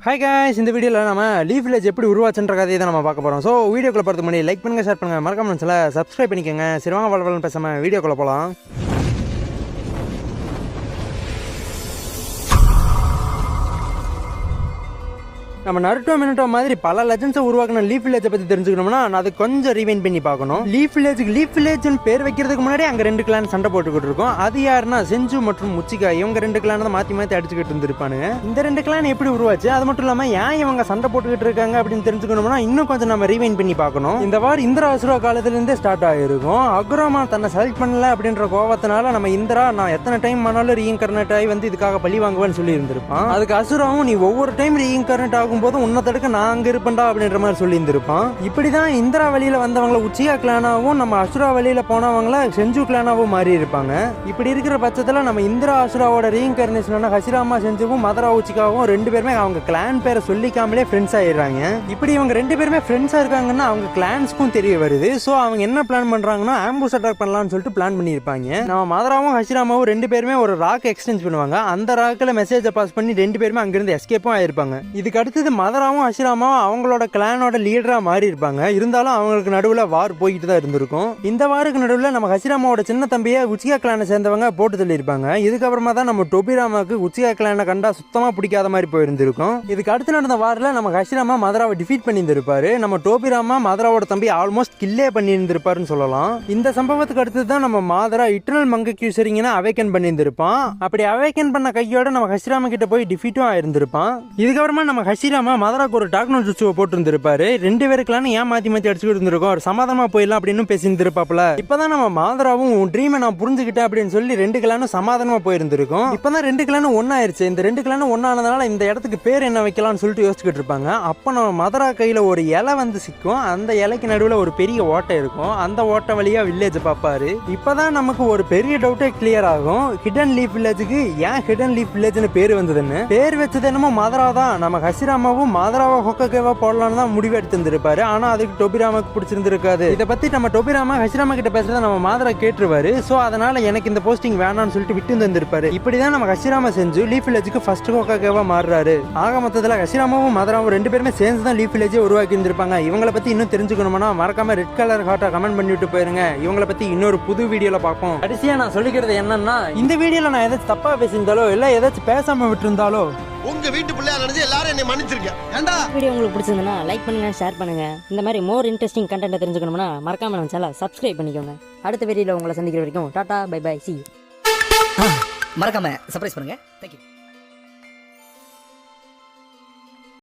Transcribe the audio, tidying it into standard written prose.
Hi guys, இந்த வீடியோவில் நம்ம லீஃப் வில்லேஜ் எப்படி உருவாச்சுன்ற கதையை தான் நம்ம பார்க்க போகிறோம். ஸோ வீடியோக்குள்ள போகிறதுக்கு முன்னாடி லைக் பண்ணுங்கள், ஷேர் பண்ணுங்கள், மறக்காம சேனலை சப்ஸ்கிரைப் பண்ணிக்கோங்க. சரி வாங்க வளவலன்னு பேசாமல் வீடியோக்குள்ள போகலாம். நம்ம நருட்டோ மினட்டோ மாதிரி பல லெஜண்ட்ஸை உருவாக்கின லீஃப் வில்லேஜை பற்றி தெரிஞ்சுக்கணும்னா அது கொஞ்சம் ரீவைண்ட் பண்ணி பார்க்கணும். லீஃப் வில்லேஜ்னு பேர் வைக்கிறதுக்கு முன்னாடி அங்கே 2 கிளான் சண்டை போட்டுக்கிட்டு இருக்கோம். அது யாருன்னா செஞ்சு மற்றும் முச்சிகா. இவங்க 2 கிளான் தான் மாற்றி அடிச்சுக்கிட்டு இருந்திருப்பானுங்க. இந்த 2 கிளான் எப்படி உருவாச்சு, அது மட்டும் இல்லாமல் ஏன் இவங்க சண்டை போட்டுக்கிட்டு இருக்காங்க அப்படின்னு தெரிஞ்சுக்கணும்னா இன்னும் கொஞ்சம் நம்ம ரீவைண்ட் பண்ணி பார்க்கணும். இந்த வார் இந்திரா அசுரா காலத்திலேருந்தே ஸ்டார்ட் ஆகிருக்கும். அக்ரோமா தன்னை செலக்ட் பண்ணல அப்படின்ற கோவத்தினால நம்ம இந்திரா நான் எத்தனை டைம் ஆனாலும் ரீஇன்கார்னேட் ஆகி வந்து இதுக்காக பழி வாங்குவேன்னு சொல்லி இருந்திருப்பான். அதுக்கு அசுராவும் நீ ஒவ்வொரு டைம் ரீஇன்கார்னேட் ஆகும் போது உன்னை தடுக்க நான் அங்க இருப்பேன்டா அப்படின்ற மாதிரி சொல்லி இருந்திருப்பான். இப்படிதான் இந்திரா வழியில வந்தவங்களை உச்சிகா கிளானாவும் நம்ம அசுரா வழியில போனவங்கள செஞ்சு கிளானாவும் மாறி இருப்பாங்க. இப்படி இருக்கிற பட்சத்துல நம்ம இந்திரா அசுராவோட ரீஇன்கார்னேஷனான ஹசிராமா செஞ்சுவும் மதரா உச்சிகாவும் 2 பேருமே அவங்க கிளான் பேரை சொல்லிக்காமலே ஃப்ரெண்ட்ஸ் ஆயிடுறாங்க. இப்படி இவங்க 2 பேருமே ஃப்ரெண்ட்ஸா இருக்காங்கன்னா அவங்க கிளான்ஸ்க்கும் தெரிய வருது. ஸோ அவங்க என்ன பிளான் பண்றாங்கன்னா ஆம்புஷ் அட்டாக் பண்ணலாம்னு சொல்லிட்டு பிளான் பண்ணியிருப்பாங்க. நம்ம மதராவும் ஹசிராமாவும் 2 பேருமே ஒரு ராக் எக்ஸ்சேஞ்ச் பண்ணுவாங்க. அந்த ராக்கில் மெசேஜை பாஸ் பண்ணி 2 பேருமே அங்கிருந்து எஸ்கேப்பும் ஆயிருப்பாங்க. இதுக்கு அடுத்தது மதராவும் ஹசிராமாவும் அவங்களோட கிளானோட லீடரா மாறி இருப்பாங்க. இருந்தாலும் அவங்களுக்கு நடுவில் வார் போய்கிட்டு தான் இருந்திருக்கும். இந்த வாருக்கு நடுவில் நம்ம ஹசிராமாவோட சின்ன தம்பியை உச்சிகா கிளானை சேர்ந்தவங்க போட்டு தள்ளியிருப்பாங்க. இதுக்கப்புறமா தான் நம்ம டோபிராமாவுக்கு உச்சிகா கிளானை கண்டா சுத்தமா பிடிக்காத மாதிரி போயிருந்திருக்கும். இதுக்கு அடுத்து நடந்த வாரில் நம்ம ஹசிராமா மதராவை டிஃபீட் பண்ணியிருந்திருப்பாரு. நம்ம டோபிராமா மதராவோட தம்பி ஆல்மோஸ்ட் கில்லே பண்ணியிருந்திருப்பாருன்னு சொல்லலாம். இந்த சம்பவத்துக்கு அடுத்து தான் நம்ம மாதரா இட்டர்னல் மங்கக்யூசரிங்கன்னு அவேக்கன் பண்ணியிருந்திருப்பான். அப்படி அவேக்கன் பண்ண கையோட நம்ம ஹசிராமா கிட்ட போய் டிஃபீட்டும் ஆயிருந்திருப்பான். இதுக்கப்புறமா நம்ம ஹசிராமா மதராக்கு ஒரு டாக்னோ ஜுட்சுவை போட்டு இருந்திருப்பாரு. 2 பேருக்குலாம் ஏன் மாத்தி அடிச்சுக்கிட்டு இருந்திருக்கோம், ஒரு சமாதானமா போயிடலாம் அப்படின்னு பேசியிருந்திருப்பாப்ல. இப்பதான் நம்ம மாதராவும் உன் ட்ரீமை நான் புரிஞ்சுக்கிட்டேன் அப்படின்னு சொல்லி 2 கிளானும் சமாதானமா போயிருந்திருக்கும். இப்பதான் 2 கிளானும் ஒன்னாயிருச்சு. இந்த 2 கிளானும் ஒன்னானதுனால இந்த இடத்துக்கு பேர் என்ன வைக்கலாம்னு சொல்லிட்டு யோசிச்சுக்கிட்டு இருப்பாங்க. அப்ப நம்ம மதரா கையில ஒரு இலை வந்து சிக்கும். அந்த இலைக்கு நடுவில் ஒரு பெரிய ஓட்டை இருக்கும். அந்த ஓட்டை வழியா வில்லேஜ் பார்ப்பாரு. இப்பதான் நமக்கு ஒரு பெரிய டவுட்டே கிளியர் ஆகும். ஹிடன் லீஃப் வில்லேஜுக்கு ஏன் ஹிடன் லீஃப் வில்லேஜ்னு பேர் வந்ததுன்னு. பேர் வச்சது என்னமோ மதரா தான். நம்ம ஹசிராமாவும் மதராவை ஹொக்ககேவா போடலான்னு தான் முடிவு எடுத்திருந்திருப்பாரு. ஆனா அதுக்கு டோபிராமாக்கு பிடிச்சிருந்திருக்காது. இதை பத்தி நம்ம டோபிராமா ஹசிராமா கிட்ட பேசுறத நம்ம மாதரா கேட்டுருவாரு. சோ அதனால எனக்கு இந்த போஸ்டிங் வேணாம்னு சொல்லிட்டு விட்டு இருந்திருப்பாரு. இப்படிதான் நம்ம ஹசிராமா செஞ்சு லீஃப் வில்லேஜுக்கு ஃபர்ஸ்ட் ஹொக்ககேவா மாறுறாரு. ஆக மொத்தத்துல ஹசிராமாவும் மதராவும் 2 பேருமே சேர்ந்து தான் லீஃப் வில்லேஜை உருவாக்கி இருந்திருப்பாங்க. இவங்களை பத்தி இன்னும் தெரிஞ்சுக்கணும்னா மறக்காம ரெட் கலர் ஹார்ட்டை கமெண்ட் பண்ணிட்டு போயிருங்க. இவங்களை பத்தி இன்னொரு புது வீடியோல பார்ப்போம். கடைசியா நான் சொல்லிக்கிறது என்னன்னா, இந்த வீடியோல நான் ஏதாச்சும் தப்பா பேசியிருந்தாலோ இல்ல ஏதாச்சும் பேசாம விட்டுருந்தாலோ உங்க வீட்டு பிள்ளையா நினைச்சு எல்லாரும் என்னை மன்னிச்சிருக்கேன். ஏண்டா வீடியோ உங்களுக்கு பிடிச்சிருந்தா லைக் பண்ணுங்க, ஷேர் பண்ணுங்க. இந்த மாதிரி மோர் இன்ட்ரெஸ்டிங் கண்டென்ட் தெரிஞ்சுக்கணும்னா மறக்காம நம்ம சேனலை சப்ஸ்கிரைப் பண்ணிக்கோங்க. அடுத்த வீடியோல உங்களை சந்திக்கிற வரைக்கும் டாடா பை பை சி. மறக்காம சர்ப்ரைஸ் பண்ணுங்க. தேங்க்யூ.